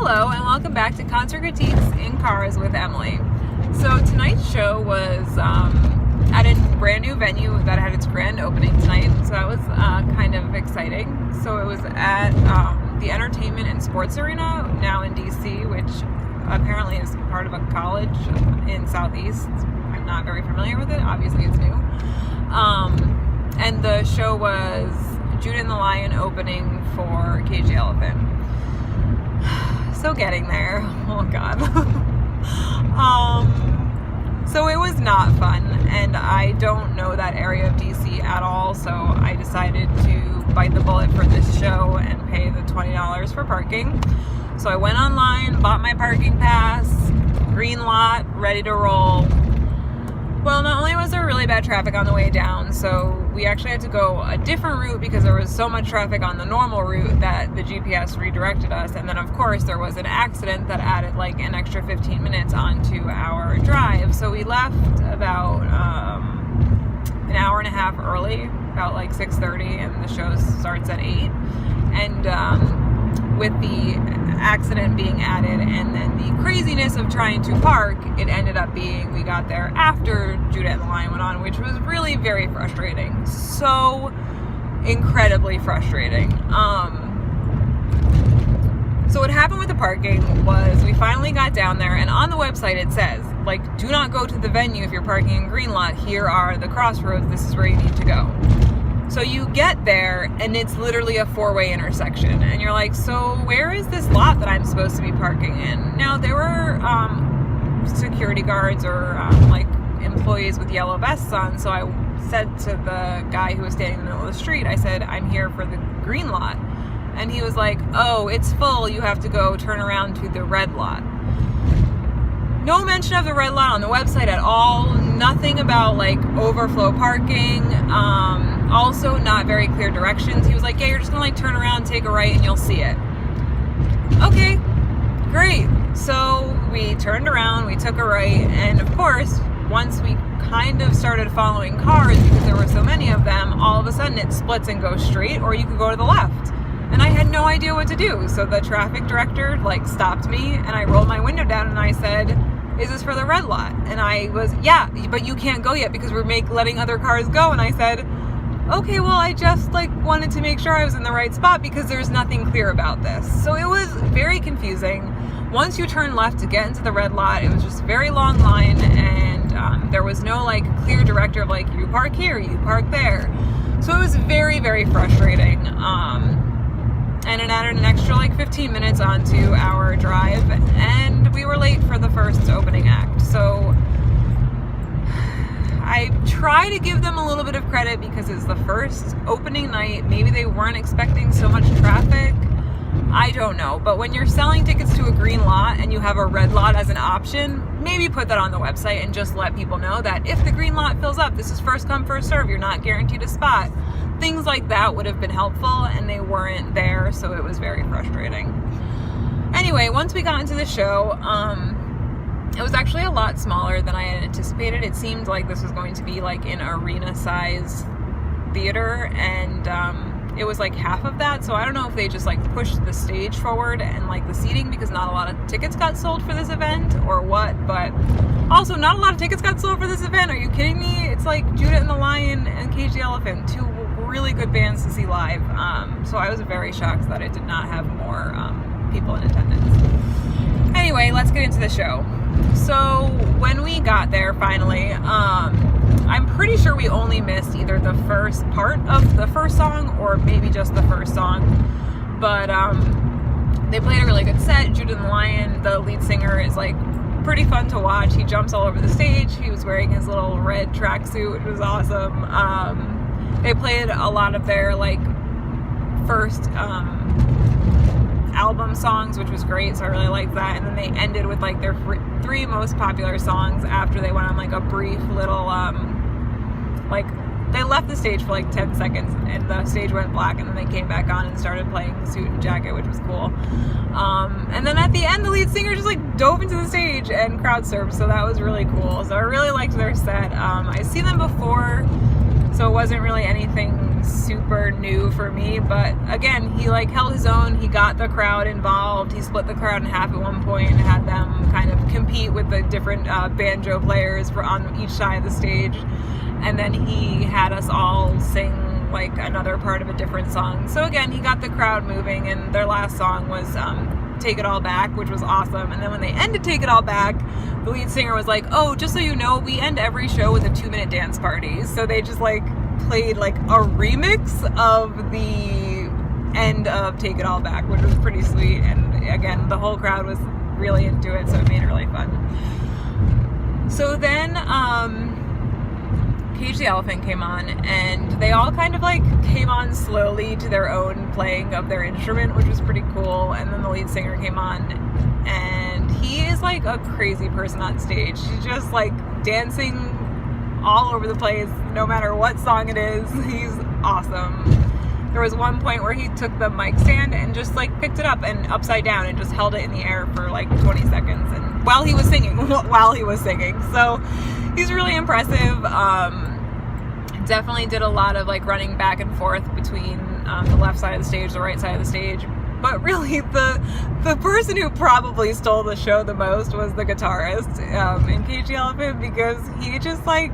Hello and welcome back to Concert Critiques in Cars with Emily. So tonight's show was at a brand new venue that had its grand opening tonight, so that was kind of exciting. So it was at the Entertainment and Sports Arena, now in DC, which apparently is part of a college in Southeast. I'm not very familiar with it, obviously it's new. And the show was Judah and the Lion opening for Cage the Elephant. So getting there, oh god. So it was not fun, and I don't know that area of DC at all, so I decided to bite the bullet for this show and pay the $20 for parking. So I went online, bought my parking pass, green lot, ready to roll. Well, not only was there really bad traffic on the way down, so we actually had to go a different route because there was so much traffic on the normal route that the GPS redirected us. And then, of course, there was an accident that added like an extra 15 minutes onto our drive. So we left about an hour and a half early, about like 6:30, and the show starts at 8. And with the accident being added and then the craziness of trying to park, it ended up being we got there after Judah and the Lion went on, which was really very frustrating. So incredibly frustrating. So what happened with the parking was we finally got down there, and on the website it says, like, do not go to the venue if you're parking in green lot. Here are the crossroads. This is where you need to go. So you get there, and it's literally a 4-way intersection, and you're like, so where is this lot that I'm supposed to be parking in? Now, there were security guards or like employees with yellow vests on, so I said to the guy who was standing in the middle of the street, I said, I'm here for the green lot. And he was like, oh, it's full, you have to go turn around to the red lot. No mention of the red lot on the website at all. Nothing about like overflow parking. Also not very clear directions. He was like, yeah, you're just gonna like turn around, take a right, and you'll see it. Okay, great. So we turned around, we took a right, and of course, once we kind of started following cars, because there were so many of them, all of a sudden it splits and goes straight, or you could go to the left. And I had no idea what to do. So the traffic director like stopped me, and I rolled my window down and I said, is this for the red lot? And I was, yeah, but you can't go yet because we're letting other cars go. And I said, okay, well, I just like wanted to make sure I was in the right spot because there's nothing clear about this. So it was very confusing. Once you turn left to get into the red lot, it was just a very long line, and there was no like clear director of like, you park here, you park there. So it was very, very frustrating. And it added an extra like 15 minutes onto our drive, and we were late for the first opening act. So I try to give them a little bit of credit because it's the first opening night. Maybe they weren't expecting so much traffic. I don't know. But when you're selling tickets to a green lot and you have a red lot as an option, maybe put that on the website and just let people know that if the green lot fills up, this is first come, first serve. You're not guaranteed a spot. Things like that would have been helpful, and they weren't there, so it was very frustrating. Anyway, once we got into the show, it was actually a lot smaller than I had anticipated. It seemed like this was going to be like an arena-size theater, and it was like half of that, so I don't know if they just like pushed the stage forward and like the seating because not a lot of tickets got sold for this event or what, but also not a lot of tickets got sold for this event. Are you kidding me? It's like Judah and the Lion and Cage the Elephant, two really good bands to see live. So I was very shocked that it did not have more people in attendance. Anyway, let's get into the show. So when we got there finally, I'm pretty sure we only missed either the first part of the first song or maybe just the first song. But they played a really good set. Judah and the Lion, the lead singer, is like pretty fun to watch. He jumps all over the stage. He was wearing his little red tracksuit, which was awesome. They played a lot of their like first album songs, which was great, so I really liked that. And then they ended with like their 3 most popular songs after they went on like a brief little like they left the stage for like 10 seconds and the stage went black, and then they came back on and started playing Suit and Jacket, which was cool. And then at the end, the lead singer just like dove into the stage and crowd surfed, so that was really cool. So I really liked their set. I see them before, so it wasn't really anything super new for me, but again, he like held his own. He got the crowd involved. He split the crowd in half at one point and had them kind of compete with the different banjo players on each side of the stage, and then he had us all sing like another part of a different song. So again, he got the crowd moving, and their last song was Take It All Back, which was awesome. And then when they ended Take It All Back, the lead singer was like, oh, just so you know, we end every show with a 2-minute dance party. So they just like played like a remix of the end of Take It All Back, which was pretty sweet. And again, the whole crowd was really into it, so it made it really fun. So then Cage the Elephant came on, and they all kind of like came on slowly to their own playing of their instrument, which was pretty cool. And then the lead singer came on, and he is like a crazy person on stage. He's just like dancing all over the place, no matter what song it is. He's awesome. There was one point where he took the mic stand and just like picked it up and upside down and just held it in the air for like 20 seconds, and while he was singing, so he's really impressive. Definitely did a lot of like running back and forth between the left side of the stage, the right side of the stage. But really, the person who probably stole the show the most was the guitarist in Cage the Elephant, because he just like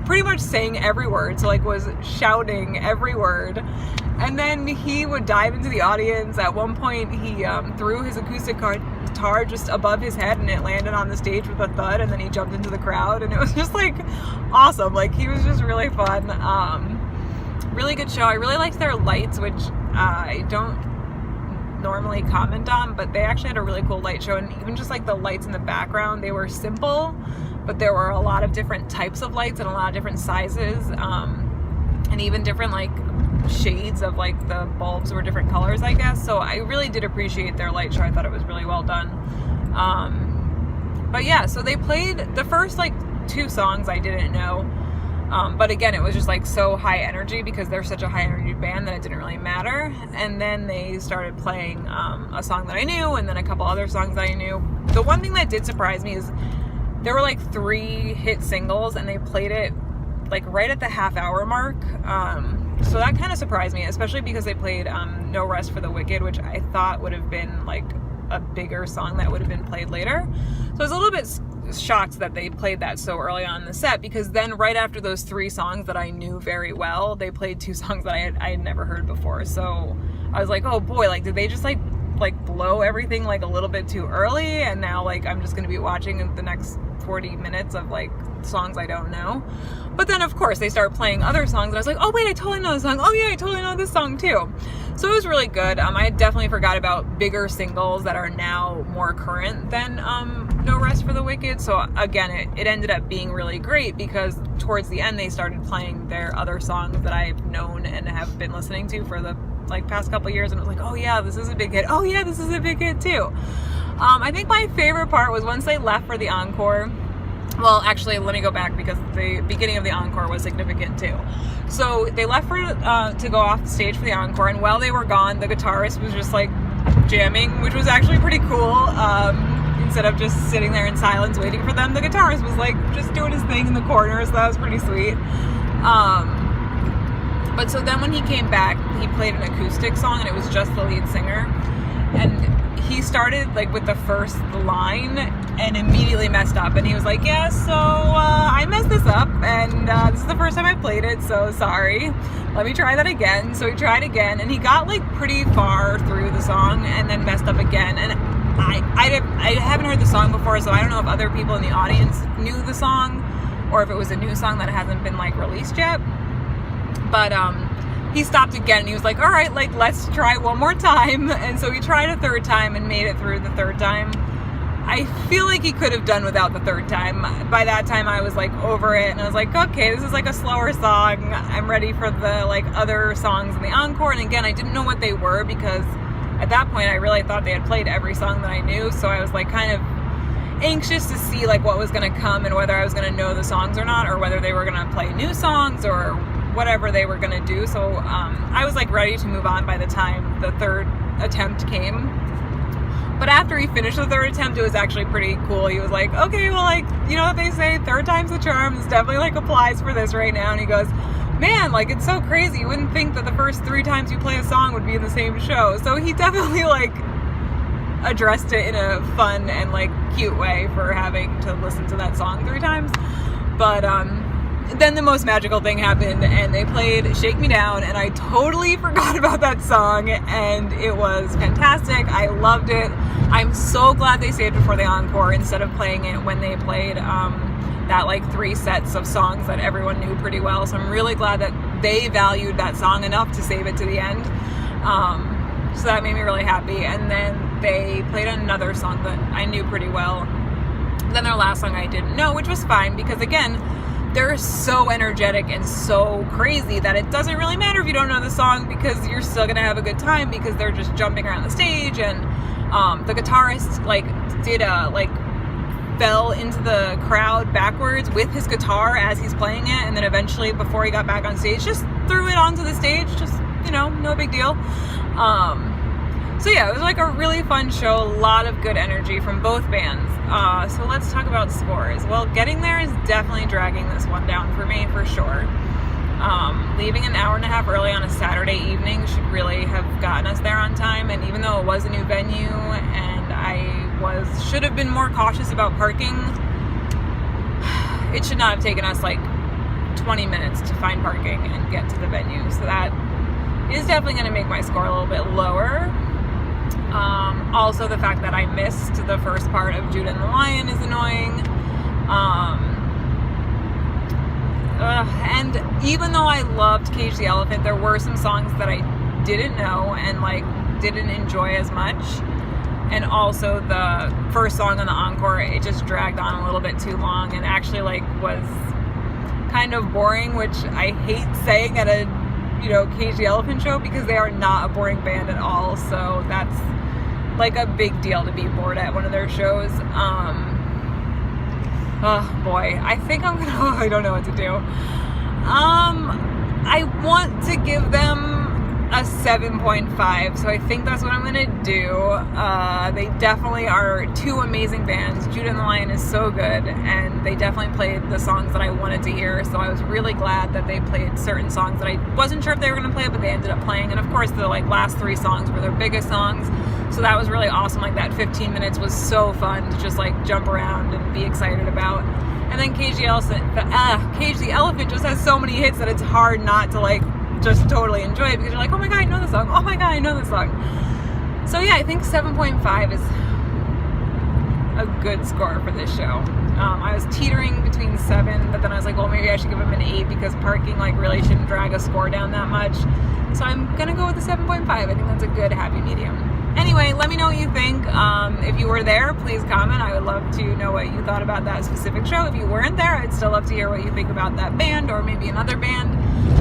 pretty much sang every word, so like was shouting every word. And then he would dive into the audience. At one point, he threw his acoustic guitar just above his head, and it landed on the stage with a thud, and then he jumped into the crowd, and it was just like awesome. Like, he was just really fun. Really good show. I really liked their lights, which I don't normally comment on, but they actually had a really cool light show. And even just like the lights in the background, they were simple, but there were a lot of different types of lights and a lot of different sizes, and even different like shades of like the bulbs were different colors, I guess. So I really did appreciate their light show. I thought it was really well done. But yeah, so they played the first like 2 songs I didn't know, but again, it was just like so high energy because they're such a high energy band that it didn't really matter. And then they started playing a song that I knew, and then a couple other songs that I knew. The one thing that did surprise me is there were like 3 hit singles, and they played it like right at the half-hour mark. So that kind of surprised me, especially because they played No Rest for the Wicked, which I thought would have been like a bigger song that would have been played later. So I was a little bit shocked that they played that so early on in the set, because then right after those 3 songs that I knew very well, they played 2 songs that I had never heard before. So I was like, oh boy, like, did they just like blow everything like a little bit too early, and now like I'm just gonna be watching the next 40 minutes of like songs I don't know. But then of course they start playing other songs, and I was like, oh wait, I totally know this song. Oh yeah, I totally know this song too. So it was really good. I definitely forgot about bigger singles that are now more current than No Rest for the Wicked. So again, it ended up being really great, because towards the end they started playing their other songs that I've known and have been listening to for the like past couple years, and it was like, oh yeah, this is a big hit. Oh yeah, this is a big hit too. I think my favorite part was once they left for the encore. Well, actually, let me go back, because the beginning of the encore was significant too. So they left to go off the stage for the encore, and while they were gone, the guitarist was just like jamming, which was actually pretty cool. Instead of just sitting there in silence waiting for them, the guitarist was like just doing his thing in the corner, so that was pretty sweet. But so then when he came back, he played an acoustic song, and it was just the lead singer. And he started like with the first line and immediately messed up. And he was like, yeah, so I messed this up, and this is the first time I played it, so sorry. Let me try that again. So he tried again, and he got like pretty far through the song and then messed up again. And I haven't heard the song before, so I don't know if other people in the audience knew the song or if it was a new song that hasn't been like released yet. But he stopped again, and he was like, all right, like, let's try one more time. And so he tried a third time and made it through the third time. I feel like he could have done without the third time. By that time I was like over it, and I was like, okay, this is like a slower song. I'm ready for the like other songs in the encore. And again, I didn't know what they were, because at that point I really thought they had played every song that I knew. So I was like kind of anxious to see like what was going to come, and whether I was going to know the songs or not, or whether they were going to play new songs or whatever they were going to do. So I was like ready to move on by the time the third attempt came. But after he finished the third attempt, it was actually pretty cool. He was like, okay, well, like, you know what they say, third time's the charm. This definitely like applies for this right now. And he goes, man, like, it's so crazy. You wouldn't think that the first 3 times you play a song would be in the same show. So he definitely, like, addressed it in a fun and, like, cute way for having to listen to that song 3 times. But then the most magical thing happened, and they played Shake Me Down, and I totally forgot about that song, and it was fantastic. I loved it. I'm so glad they saved it for the encore instead of playing it when they played that, like, 3 sets of songs that everyone knew pretty well. So I'm really glad that they valued that song enough to save it to the end. So that made me really happy. And then they played another song that I knew pretty well. Then their last song I didn't know, which was fine, because again, they're so energetic and so crazy that it doesn't really matter if you don't know the song, because you're still gonna have a good time, because they're just jumping around the stage. And the guitarist, like, fell into the crowd backwards with his guitar as he's playing it, and then eventually, before he got back on stage, just threw it onto the stage. Just, you know, no big deal. So yeah, it was like a really fun show, a lot of good energy from both bands. So let's talk about scores. Well, getting there is definitely dragging this one down for me, for sure. Leaving an hour and a half early on a Saturday evening should really have gotten us there on time, and even though it was a new venue and I should have been more cautious about parking, it should not have taken us like 20 minutes to find parking and get to the venue. So that is definitely going to make my score a little bit lower. Also, the fact that I missed the first part of Judah and the Lion is annoying. And even though I loved Cage the Elephant, there were some songs that I didn't know and, like, didn't enjoy as much. And also the first song on the encore, it just dragged on a little bit too long and actually, like, was kind of boring, which I hate saying at a, you know, Cage the Elephant show, because they are not a boring band at all. So that's like a big deal to be bored at one of their shows. Oh boy, I think I'm gonna, I don't know what to do. I want to give them a 7.5, so I think that's what I'm gonna do. They definitely are 2 amazing bands. Judah and the Lion is so good, and they definitely played the songs that I wanted to hear, so I was really glad that they played certain songs that I wasn't sure if they were gonna play, but they ended up playing. And of course, the, like, last 3 songs were their biggest songs, so that was really awesome. Like, that 15 minutes was so fun to just, like, jump around and be excited about. And then Cage the Elephant just has so many hits that it's hard not to, like, just totally enjoy it, because you're like, oh my god, I know the song, oh my god, I know the song. So yeah, I think 7.5 is a good score for this show. I was teetering between 7, but then I was like, well, maybe I should give them an 8, because parking, like, really shouldn't drag a score down that much. So I'm gonna go with a 7.5. I think that's a good happy medium. Anyway, let me know what you think. If you were there, please comment. I would love to know what you thought about that specific show. If you weren't there, I'd still love to hear what you think about that band, or maybe another band.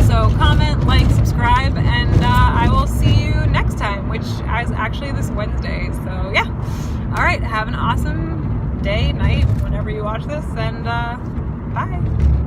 So comment, like, subscribe, and I will see you next time, which is actually this Wednesday. So yeah. All right, have an awesome day, night, whenever you watch this, and bye.